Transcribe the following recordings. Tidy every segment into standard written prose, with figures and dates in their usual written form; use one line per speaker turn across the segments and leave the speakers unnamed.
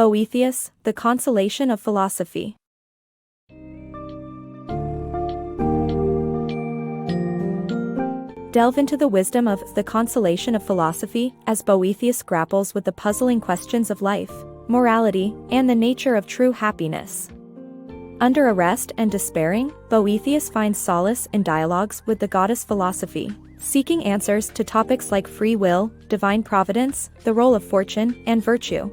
Boethius, The Consolation of Philosophy. Delve into the wisdom of The Consolation of Philosophy as Boethius grapples with the puzzling questions of life, morality, and the nature of true happiness. Under arrest and despairing, Boethius finds solace in dialogues with the goddess philosophy, seeking answers to topics like free will, divine providence, the role of fortune, and virtue.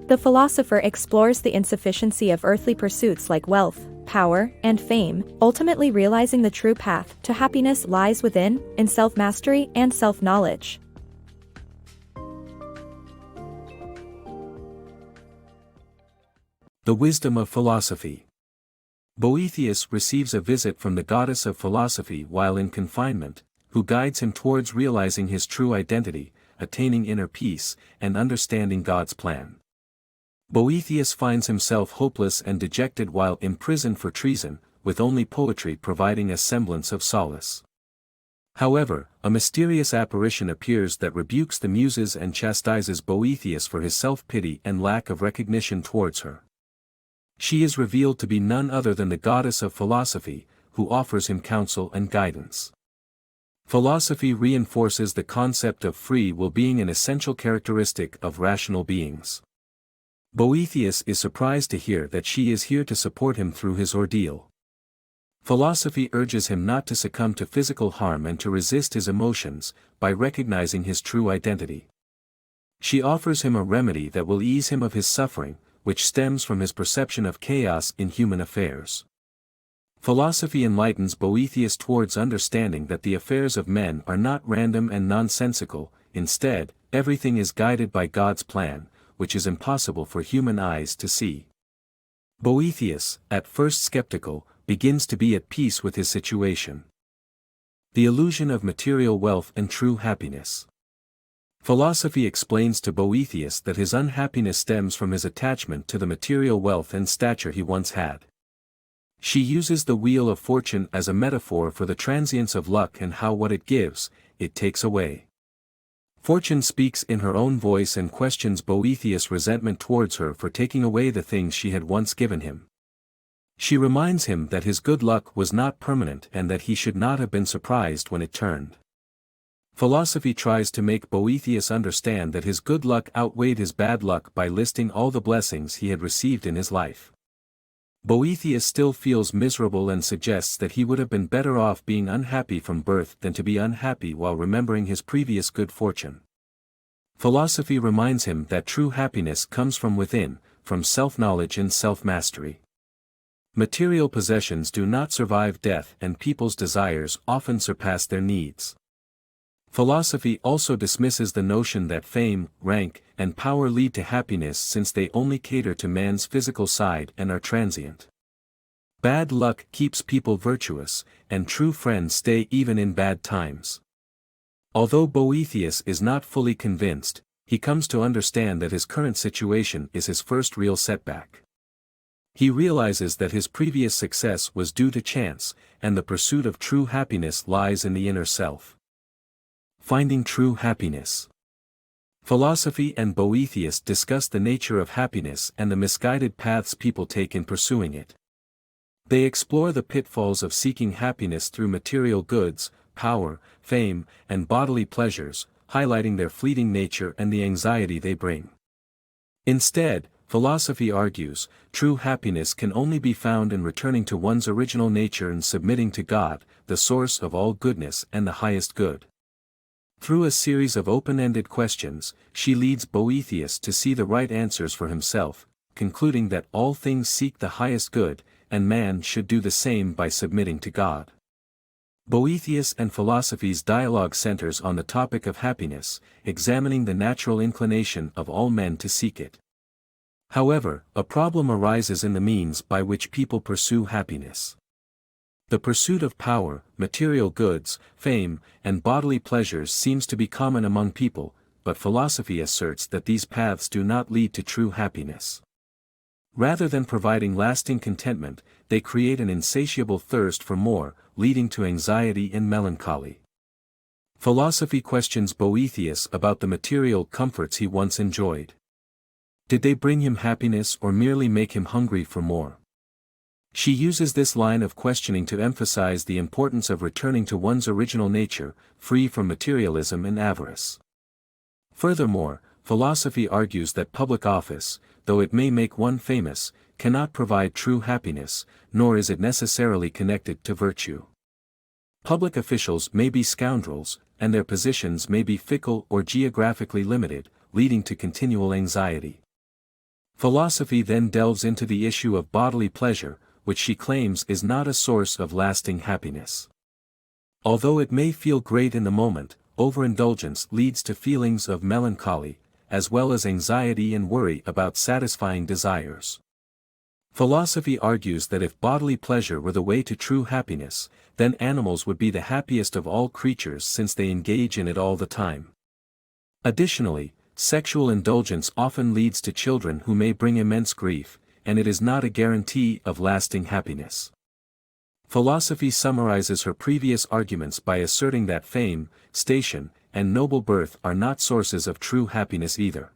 The philosopher explores the insufficiency of earthly pursuits like wealth, power, and fame, ultimately realizing the true path to happiness lies within, in self-mastery and self-knowledge.
The wisdom of philosophy. Boethius receives a visit from the goddess of philosophy while in confinement, who guides him towards realizing his true identity, attaining inner peace, and understanding God's plan. Boethius finds himself hopeless and dejected while imprisoned for treason, with only poetry providing a semblance of solace. However, a mysterious apparition appears that rebukes the muses and chastises Boethius for his self-pity and lack of recognition towards her. She is revealed to be none other than the goddess of philosophy, who offers him counsel and guidance. Philosophy reinforces the concept of free will being an essential characteristic of rational beings. Boethius is surprised to hear that she is here to support him through his ordeal. Philosophy urges him not to succumb to physical harm and to resist his emotions, by recognizing his true identity. She offers him a remedy that will ease him of his suffering, which stems from his perception of chaos in human affairs. Philosophy enlightens Boethius towards understanding that the affairs of men are not random and nonsensical, instead, everything is guided by God's plan, which is impossible for human eyes to see. Boethius, at first skeptical, begins to be at peace with his situation. The illusion of material wealth and true happiness. Philosophy explains to Boethius that his unhappiness stems from his attachment to the material wealth and stature he once had. She uses the wheel of fortune as a metaphor for the transience of luck and how what it gives, it takes away. Fortune speaks in her own voice and questions Boethius' resentment towards her for taking away the things she had once given him. She reminds him that his good luck was not permanent and that he should not have been surprised when it turned. Philosophy tries to make Boethius understand that his good luck outweighed his bad luck by listing all the blessings he had received in his life. Boethius still feels miserable and suggests that he would have been better off being unhappy from birth than to be unhappy while remembering his previous good fortune. Philosophy reminds him that true happiness comes from within, from self-knowledge and self-mastery. Material possessions do not survive death and people's desires often surpass their needs. Philosophy also dismisses the notion that fame, rank, and power lead to happiness since they only cater to man's physical side and are transient. Bad luck keeps people virtuous, and true friends stay even in bad times. Although Boethius is not fully convinced, he comes to understand that his current situation is his first real setback. He realizes that his previous success was due to chance, and the pursuit of true happiness lies in the inner self. Finding true happiness. Philosophy and Boethius discuss the nature of happiness and the misguided paths people take in pursuing it. They explore the pitfalls of seeking happiness through material goods, power, fame, and bodily pleasures, highlighting their fleeting nature and the anxiety they bring. Instead, philosophy argues, true happiness can only be found in returning to one's original nature and submitting to God, the source of all goodness and the highest good. Through a series of open-ended questions, she leads Boethius to see the right answers for himself, concluding that all things seek the highest good, and man should do the same by submitting to God. Boethius and philosophy's dialogue centers on the topic of happiness, examining the natural inclination of all men to seek it. However, a problem arises in the means by which people pursue happiness. The pursuit of power, material goods, fame, and bodily pleasures seems to be common among people, but philosophy asserts that these paths do not lead to true happiness. Rather than providing lasting contentment, they create an insatiable thirst for more, leading to anxiety and melancholy. Philosophy questions Boethius about the material comforts he once enjoyed. Did they bring him happiness or merely make him hungry for more? She uses this line of questioning to emphasize the importance of returning to one's original nature, free from materialism and avarice. Furthermore, philosophy argues that public office, though it may make one famous, cannot provide true happiness, nor is it necessarily connected to virtue. Public officials may be scoundrels, and their positions may be fickle or geographically limited, leading to continual anxiety. Philosophy then delves into the issue of bodily pleasure, which she claims is not a source of lasting happiness. Although it may feel great in the moment, overindulgence leads to feelings of melancholy, as well as anxiety and worry about satisfying desires. Philosophy argues that if bodily pleasure were the way to true happiness, then animals would be the happiest of all creatures since they engage in it all the time. Additionally, sexual indulgence often leads to children who may bring immense grief, and it is not a guarantee of lasting happiness. Philosophy summarizes her previous arguments by asserting that fame, station, and noble birth are not sources of true happiness either.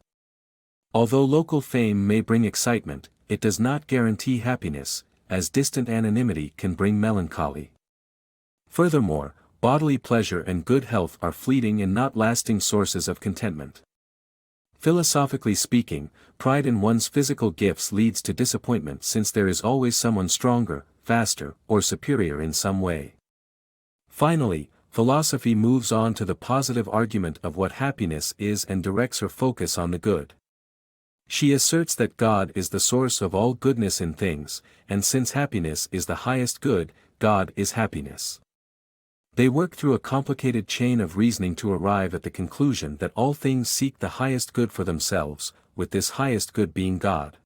Although local fame may bring excitement, it does not guarantee happiness, as distant anonymity can bring melancholy. Furthermore, bodily pleasure and good health are fleeting and not lasting sources of contentment. Philosophically speaking, pride in one's physical gifts leads to disappointment since there is always someone stronger, faster, or superior in some way. Finally, philosophy moves on to the positive argument of what happiness is and directs her focus on the good. She asserts that God is the source of all goodness in things, and since happiness is the highest good, God is happiness. They work through a complicated chain of reasoning to arrive at the conclusion that all things seek the highest good for themselves, with this highest good being God.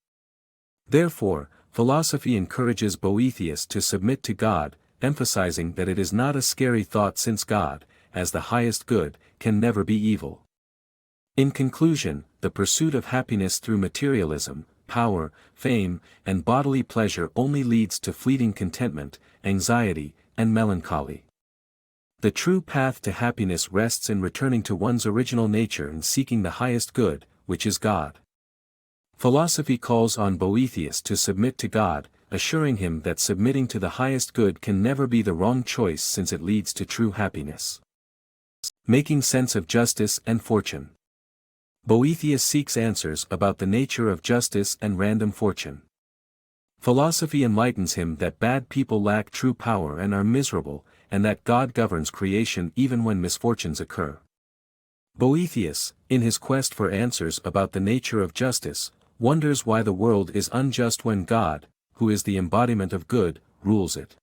Therefore, philosophy encourages Boethius to submit to God, emphasizing that it is not a scary thought since God, as the highest good, can never be evil. In conclusion, the pursuit of happiness through materialism, power, fame, and bodily pleasure only leads to fleeting contentment, anxiety, and melancholy. The true path to happiness rests in returning to one's original nature and seeking the highest good, which is God. Philosophy calls on Boethius to submit to God, assuring him that submitting to the highest good can never be the wrong choice since it leads to true happiness. Making sense of justice and fortune. Boethius seeks answers about the nature of justice and random fortune. Philosophy enlightens him that bad people lack true power and are miserable, and that God governs creation even when misfortunes occur. Boethius, in his quest for answers about the nature of justice, wonders why the world is unjust when God, who is the embodiment of good, rules it.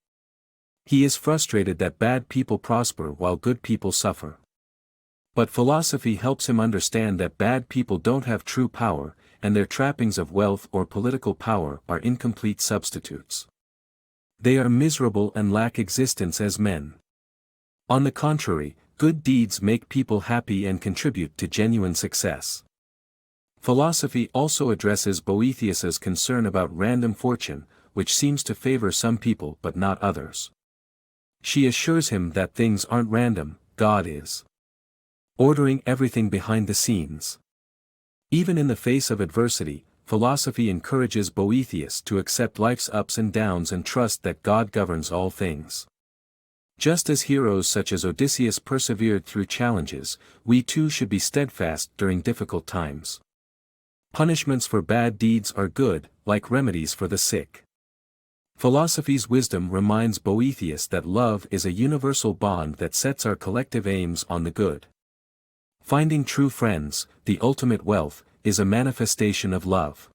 He is frustrated that bad people prosper while good people suffer. But philosophy helps him understand that bad people don't have true power, and their trappings of wealth or political power are incomplete substitutes. They are miserable and lack existence as men. On the contrary, good deeds make people happy and contribute to genuine success. Philosophy also addresses Boethius's concern about random fortune, which seems to favor some people but not others. She assures him that things aren't random, God is ordering everything behind the scenes. Even in the face of adversity, philosophy encourages Boethius to accept life's ups and downs and trust that God governs all things. Just as heroes such as Odysseus persevered through challenges, we too should be steadfast during difficult times. Punishments for bad deeds are good, like remedies for the sick. Philosophy's wisdom reminds Boethius that love is a universal bond that sets our collective aims on the good. Finding true friends, the ultimate wealth, is a manifestation of love.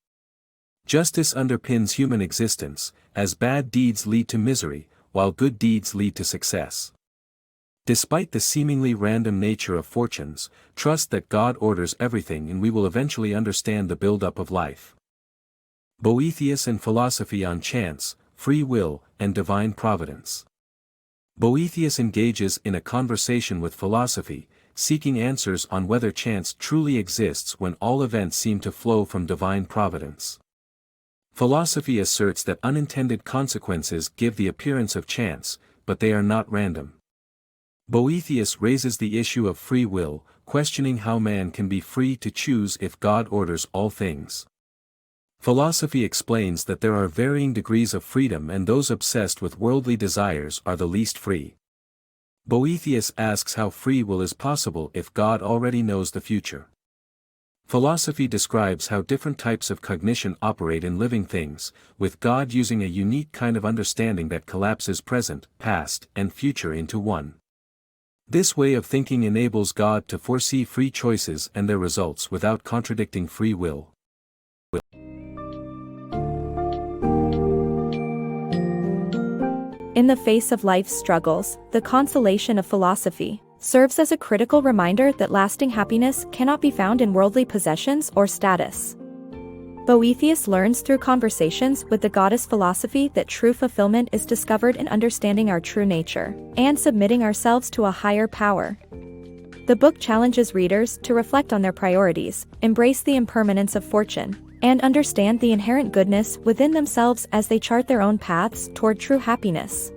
Justice underpins human existence, as bad deeds lead to misery, while good deeds lead to success. Despite the seemingly random nature of fortunes, trust that God orders everything and we will eventually understand the build-up of life. Boethius and philosophy on chance, free will, and divine providence. Boethius engages in a conversation with philosophy, seeking answers on whether chance truly exists when all events seem to flow from divine providence. Philosophy asserts that unintended consequences give the appearance of chance, but they are not random. Boethius raises the issue of free will, questioning how man can be free to choose if God orders all things. Philosophy explains that there are varying degrees of freedom and those obsessed with worldly desires are the least free. Boethius asks how free will is possible if God already knows the future. Philosophy describes how different types of cognition operate in living things, with God using a unique kind of understanding that collapses present, past, and future into one. This way of thinking enables God to foresee free choices and their results without contradicting free will.
In the face of life's struggles, the Consolation of Philosophy serves as a critical reminder that lasting happiness cannot be found in worldly possessions or status. Boethius learns through conversations with the goddess Philosophy that true fulfillment is discovered in understanding our true nature and submitting ourselves to a higher power. The book challenges readers to reflect on their priorities, embrace the impermanence of fortune, and understand the inherent goodness within themselves as they chart their own paths toward true happiness.